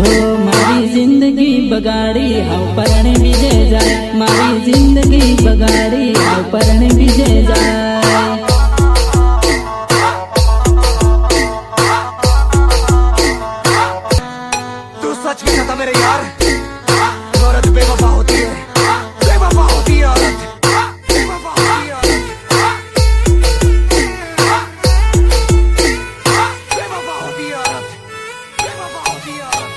हो मारी जिंदगी बगाड़ी हाउ परणे बीजे जाए, मारी जिंदगी बगाड़ी हाउ परणे बीजे जाए। तू सच में था मेरे यार, औरत बेवफा होती है, बेवफा होती है औरत, बेवफा होती है औरत, बेवफा होती है औरत, बेवफा होती है औरत।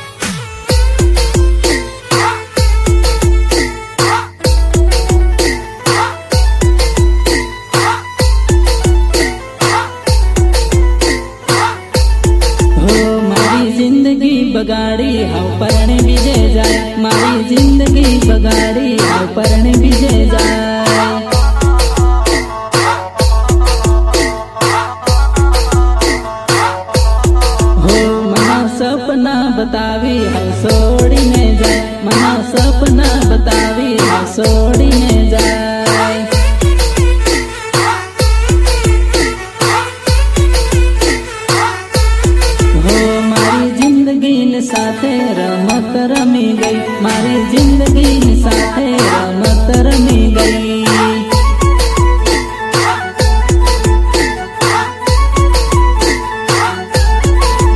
हो मारी जिंदगी बगाड़ी हाउ परणे बीजे जाए, मारी जिंदगी बगाड़ी हाउ परणे बीजे जाए। हो मना सपना बतावी हाउ सोड़ीने जाए, मना सपना बतावी हाउ सोड़ीने जाए। हो मारी जिंदगी ने साथे रमत रमी गई, मारी जिंदगी ने साथे रमत रमी गई।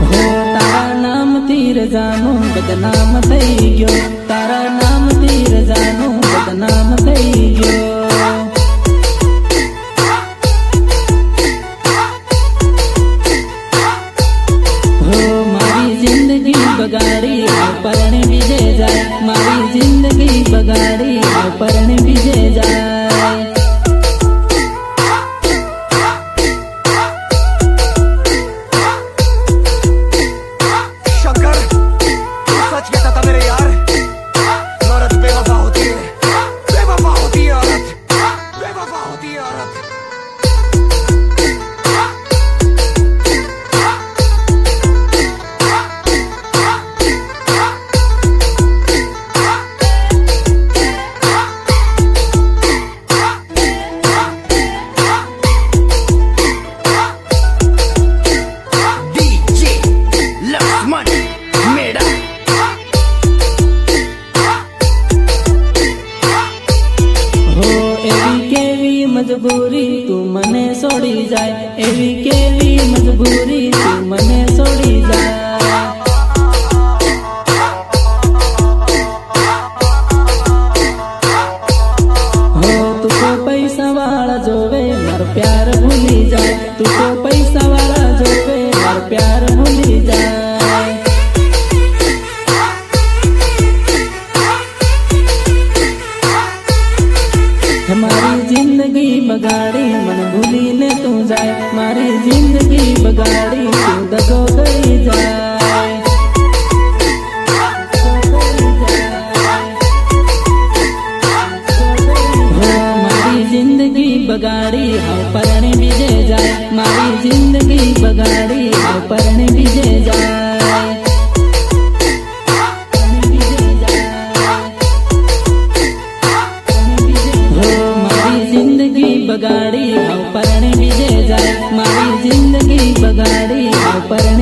हो तारा नाम तीर जानू बदनाम थई गयो, तारा नाम तीर जानू बदनाम थई गयो। हो मारी जिंदगी बगाड़ी हाउ परणे बीजे जाए, मारी जिंदगी बगाड़ी हाउ परणे बीजे जाए। शंकर, तू सच कहता था मेरे यार, औरत बेवफा होती है, बेवफा होती है औरत, बेवफा होती है औरत। डीजे लक्ष्मण मेरा हो एवी केवी मजबूरी तू मने सोड़ी जाए, एवी केवी मजबूरी तू मने सोड़ी जाए। हो तुको पैसा वाला जोवे मार प्यार भूली जाए, तुको पैसा वाला जोवे मार प्यार भूली जाए। हमारी जिंदगी बगाड़ी मन भूली ने तू जाए, मारी जिंदगी बगाड़ी तू दगो करी जाए। हो मारी जिंदगी बगाड़ी हाउ परणे बीजे जाए, मारी जिंदगी बगाड़ी हाउ परणे बीजे जाए। हो मारी जिंदगी बगाड़ी हाउ परणे बीजे जाए, मारी जिंदगी बगाड़ी हाउ परणे